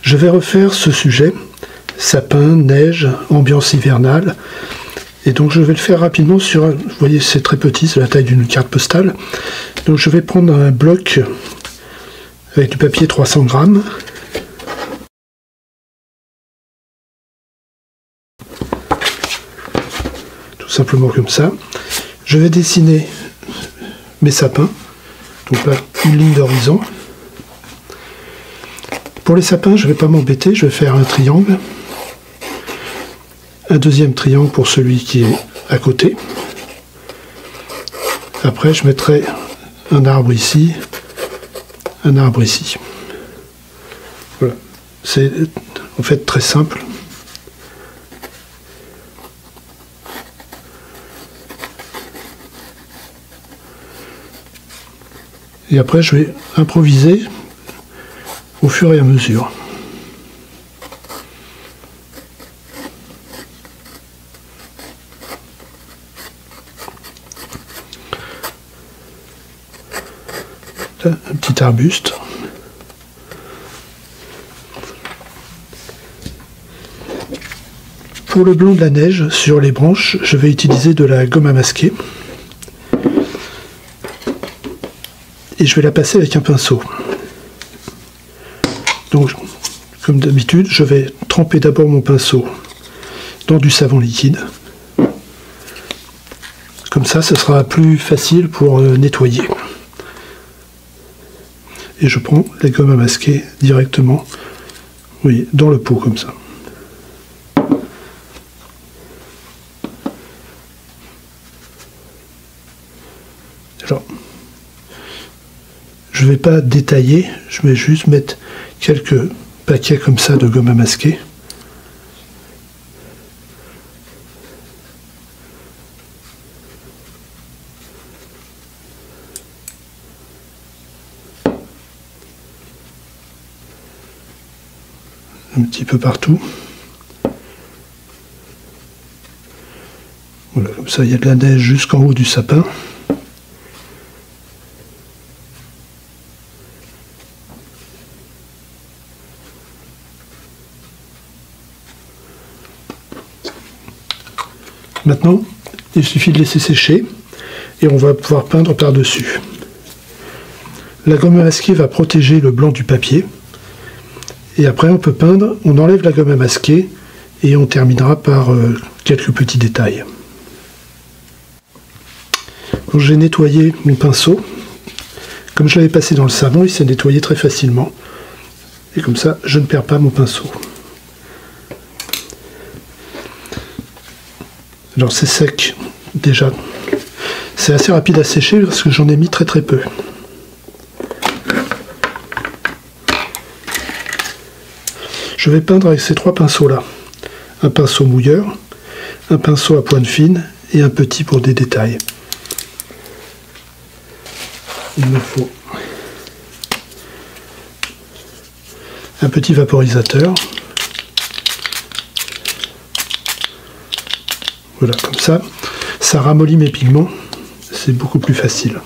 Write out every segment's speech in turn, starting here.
Je vais refaire ce sujet, sapin, neige, ambiance hivernale. Et donc je vais le faire rapidement sur, vous voyez c'est très petit, c'est la taille d'une carte postale. Donc je vais prendre un bloc avec du papier 300 grammes. Tout simplement comme ça. Je vais dessiner mes sapins. Donc là, une ligne d'horizon. Pour les sapins, je ne vais pas m'embêter, je vais faire un triangle. Un deuxième triangle pour celui qui est à côté. Après, je mettrai un arbre ici, un arbre ici. Voilà. C'est en fait très simple. Et après, je vais improviser au fur et à mesure. Là, un petit arbuste. Pour le blanc de la neige, sur les branches, je vais utiliser de la gomme à masquer. Et je vais la passer avec un pinceau. Donc, comme d'habitude, je vais tremper d'abord mon pinceau dans du savon liquide. Comme ça, ce sera plus facile pour nettoyer. Et je prends la gomme à masquer directement, oui, dans le pot, comme ça. Alors, je ne vais pas détailler, je vais juste mettre quelques paquets comme ça de gomme à masquer. Un petit peu partout. Voilà, comme ça il y a de la neige jusqu'en haut du sapin. Maintenant, il suffit de laisser sécher et on va pouvoir peindre par-dessus. La gomme à masquer va protéger le blanc du papier. Et après on peut peindre, on enlève la gomme à masquer et on terminera par quelques petits détails. Quand j'ai nettoyé mon pinceau, comme je l'avais passé dans le savon, il s'est nettoyé très facilement. Et comme ça, je ne perds pas mon pinceau. Alors c'est sec déjà. C'est assez rapide à sécher parce que j'en ai mis très très peu. Je vais peindre avec ces trois pinceaux là. Un pinceau mouilleur, un pinceau à pointe fine et un petit pour des détails. Il me faut un petit vaporisateur. Voilà, comme ça, ça ramollit mes pigments. C'est beaucoup plus facile.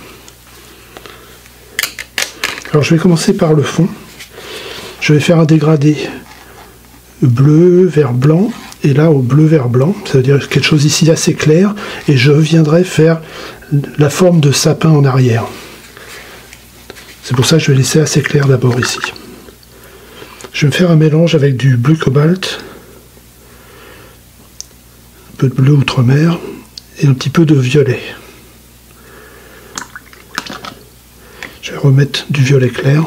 Alors je vais commencer par le fond. Je vais faire un dégradé bleu vers blanc, et là au bleu vers blanc, ça veut dire quelque chose ici assez clair, et je viendrai faire la forme de sapin en arrière. C'est pour ça que je vais laisser assez clair d'abord ici. Je vais me faire un mélange avec du bleu cobalt, un peu de bleu outre-mer, et un petit peu de violet. Je vais remettre du violet clair.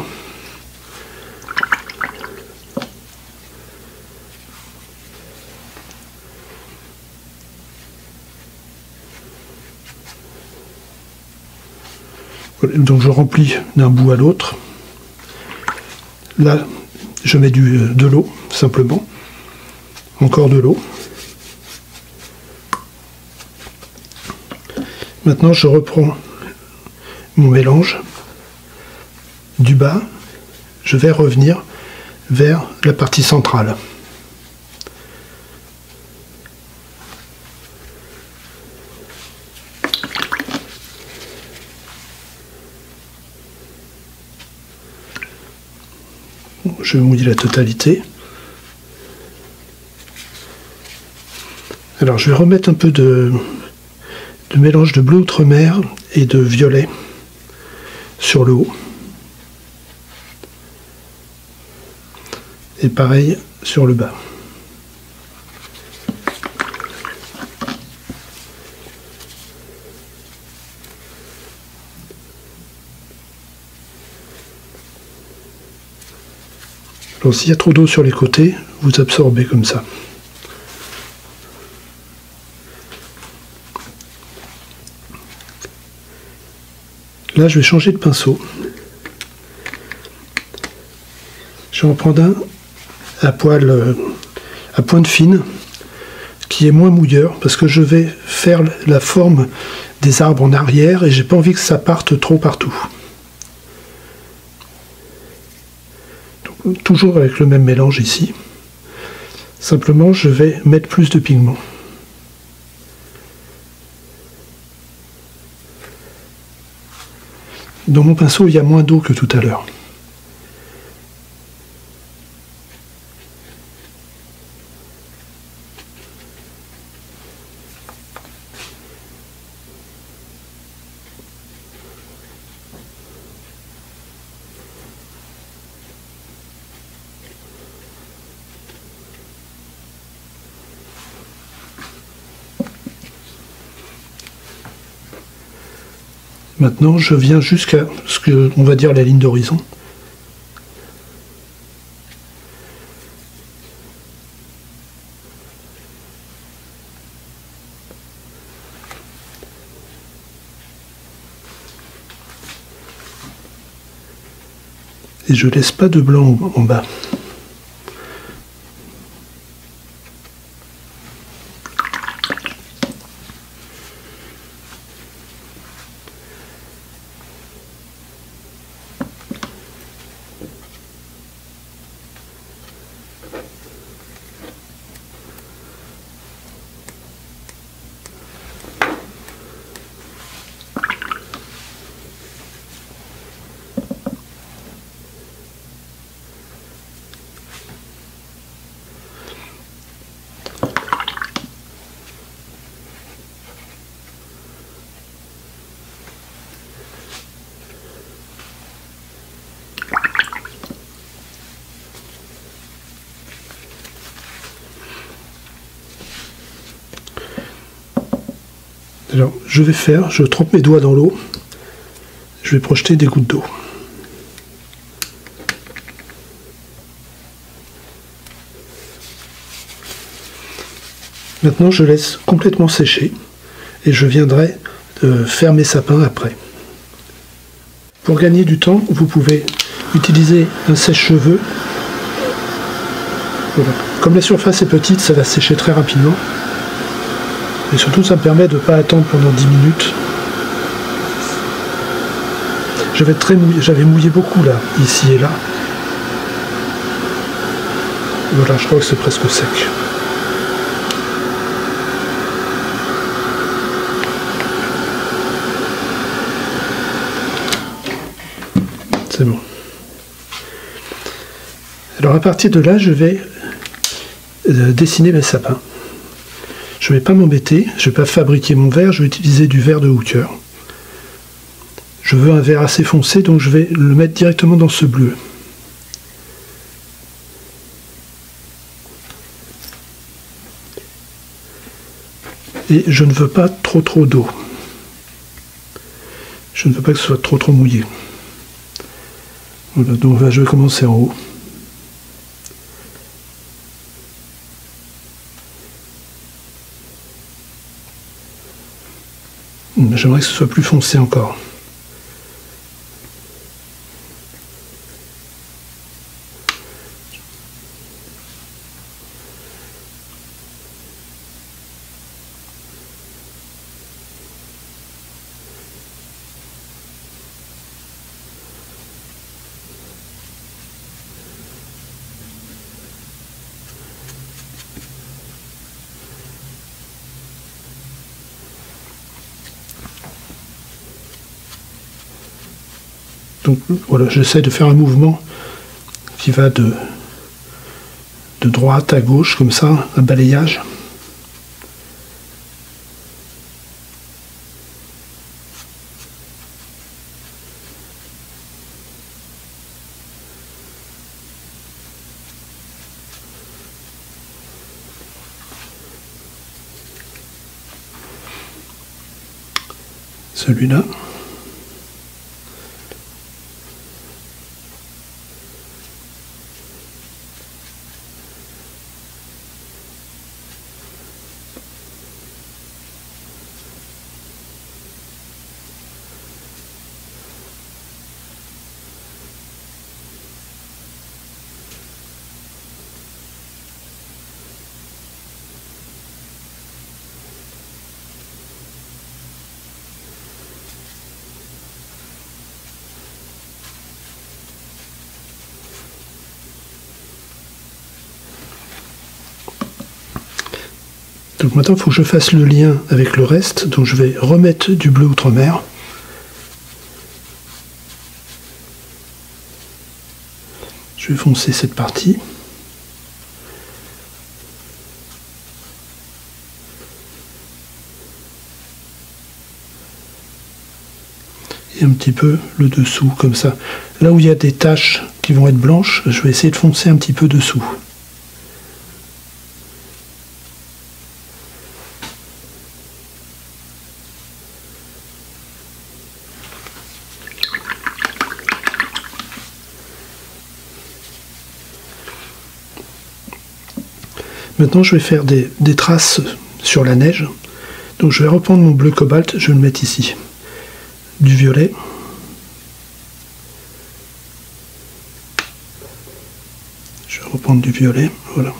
Donc je remplis d'un bout à l'autre. Là, je mets de l'eau, simplement. Encore de l'eau. Maintenant, je reprends mon mélange. Du bas, je vais revenir vers la partie centrale. Je mouille la totalité. Alors je vais remettre un peu de mélange de bleu outre-mer et de violet sur le haut. Et pareil sur le bas. Alors s'il y a trop d'eau sur les côtés, vous absorbez comme ça. Là, je vais changer de pinceau. Je vais en prendre un à pointe fine, qui est moins mouilleur, parce que je vais faire la forme des arbres en arrière et j'ai pas envie que ça parte trop partout. Donc, toujours avec le même mélange ici. Simplement, je vais mettre plus de pigments. Dans mon pinceau, il y a moins d'eau que tout à l'heure. Maintenant, je viens jusqu'à ce que on va dire la ligne d'horizon. Et je laisse pas de blanc en bas. Alors, je trempe mes doigts dans l'eau, je vais projeter des gouttes d'eau. Maintenant, je laisse complètement sécher et je viendrai faire mes sapins après. Pour gagner du temps, vous pouvez utiliser un sèche-cheveux. Voilà. Comme la surface est petite, ça va sécher très rapidement. Et surtout, ça me permet de ne pas attendre pendant 10 minutes. J'avais mouillé beaucoup là, ici et là. Voilà, je crois que c'est presque sec. C'est bon. Alors à partir de là, je vais dessiner mes sapins. Je ne vais pas m'embêter, je ne vais pas fabriquer mon verre, je vais utiliser du verre de Hooker. Je veux un verre assez foncé, donc je vais le mettre directement dans ce bleu. Et je ne veux pas trop d'eau. Je ne veux pas que ce soit trop mouillé. Voilà, donc là, je vais commencer en haut. J'aimerais que ce soit plus foncé encore. Donc voilà, j'essaie de faire un mouvement qui va de droite à gauche, comme ça, un balayage. Celui-là. Donc maintenant, il faut que je fasse le lien avec le reste. Donc je vais remettre du bleu outre-mer. Je vais foncer cette partie. Et un petit peu le dessous, comme ça. Là où il y a des taches qui vont être blanches, je vais essayer de foncer un petit peu dessous. Maintenant, je vais faire des traces sur la neige. Donc, je vais reprendre mon bleu cobalt, je vais le mettre ici. Du violet. Je vais reprendre du violet, voilà.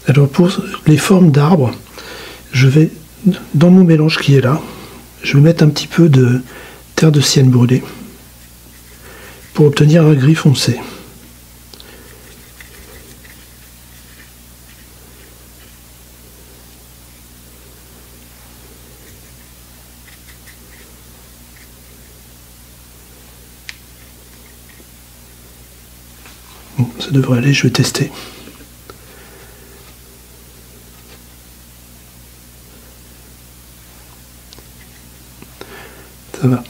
Alors pour les formes d'arbres, je vais, dans mon mélange qui est là, je vais mettre un petit peu de terre de sienne brûlée pour obtenir un gris foncé. Bon, ça devrait aller, je vais tester. Ça va.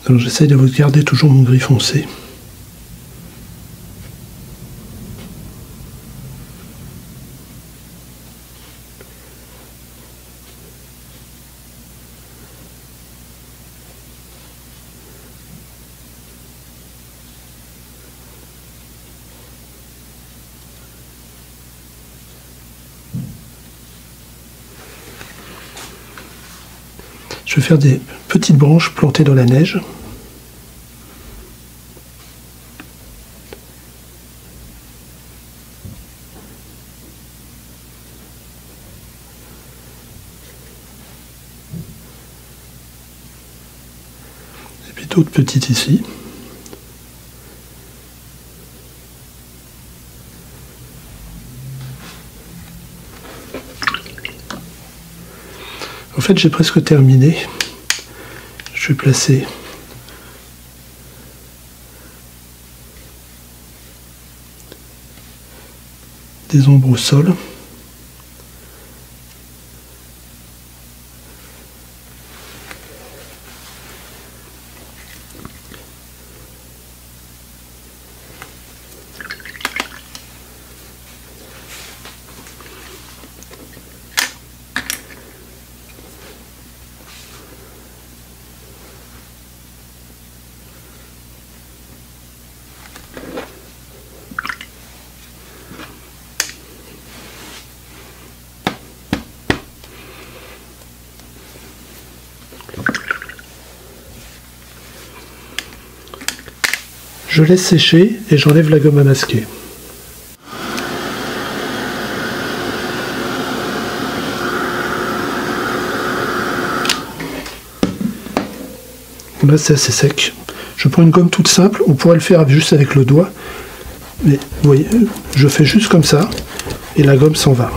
Alors j'essaye de garder toujours mon gris foncé. Je vais faire des petites branches plantées dans la neige. d'autres petites ici. En fait, j'ai presque terminé. Je vais placer des ombres au sol. Je laisse sécher et j'enlève la gomme à masquer. Là c'est assez sec. Je prends une gomme toute simple, on pourrait le faire juste avec le doigt. Mais vous voyez, je fais juste comme ça et la gomme s'en va.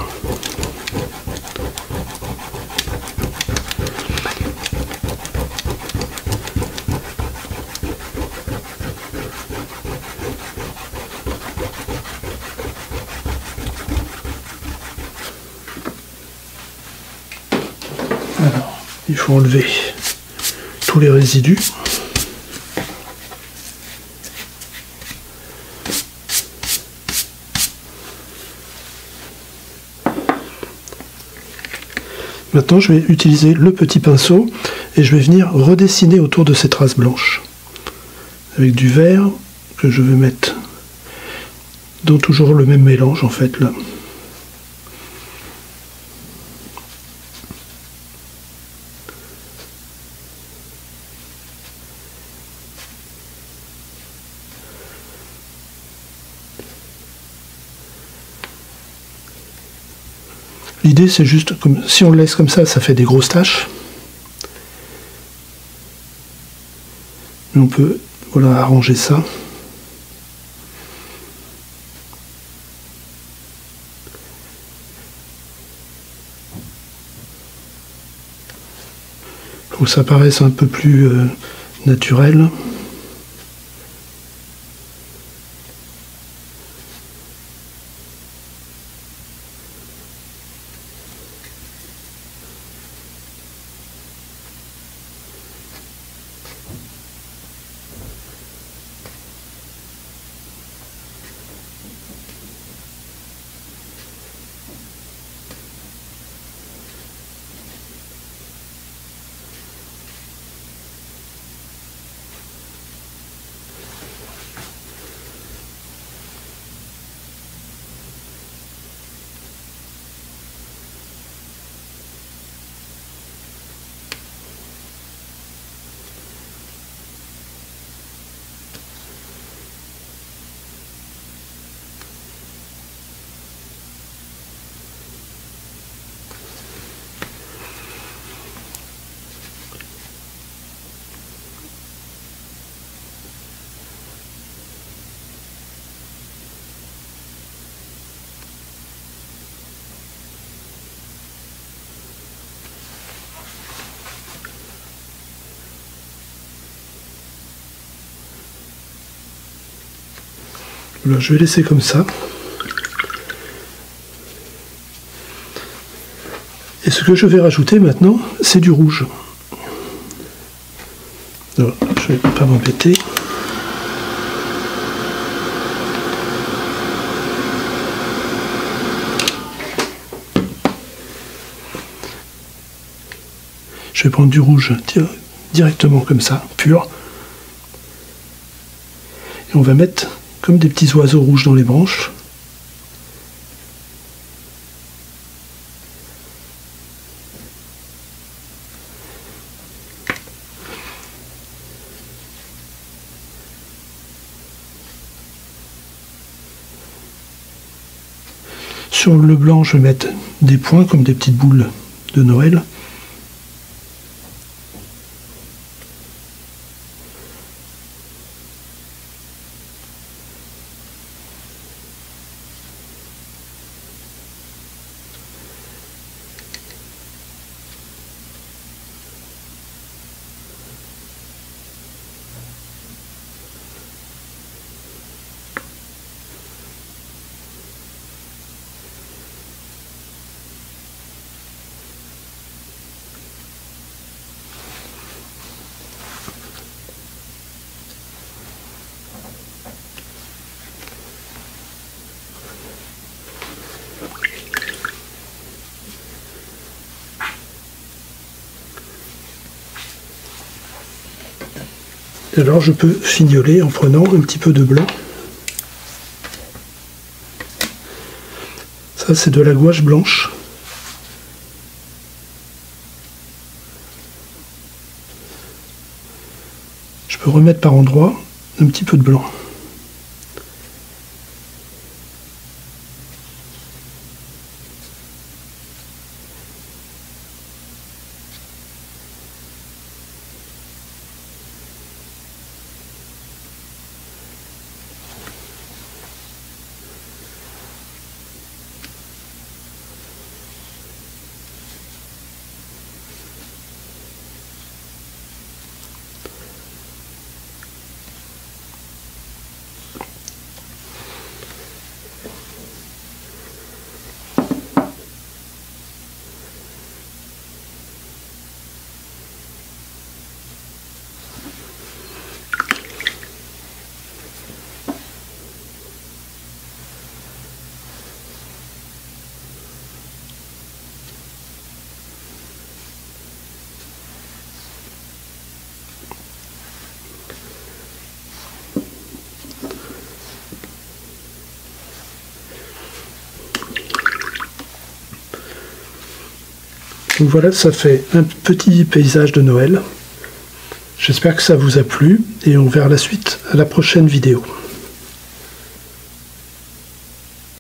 Alors, il faut enlever tous les résidus. Maintenant, je vais utiliser le petit pinceau et je vais venir redessiner autour de ces traces blanches. Avec du vert que je vais mettre dans toujours le même mélange en fait là. L'idée c'est juste, comme si on le laisse comme ça fait des grosses taches. Mais on peut voilà, arranger ça. Pour que ça paraisse un peu plus naturel. Voilà, je vais laisser comme ça. Et ce que je vais rajouter maintenant, c'est du rouge. Alors, je ne vais pas m'embêter. Je vais prendre du rouge directement comme ça, pur. Et on va mettre comme des petits oiseaux rouges dans les branches. Sur le blanc, je vais mettre des points comme des petites boules de Noël. Et alors je peux fignoler en prenant un petit peu de blanc. Ça c'est de la gouache blanche. Je peux remettre par endroits un petit peu de blanc. Donc voilà, ça fait un petit paysage de Noël. J'espère que ça vous a plu et on verra la suite à la prochaine vidéo.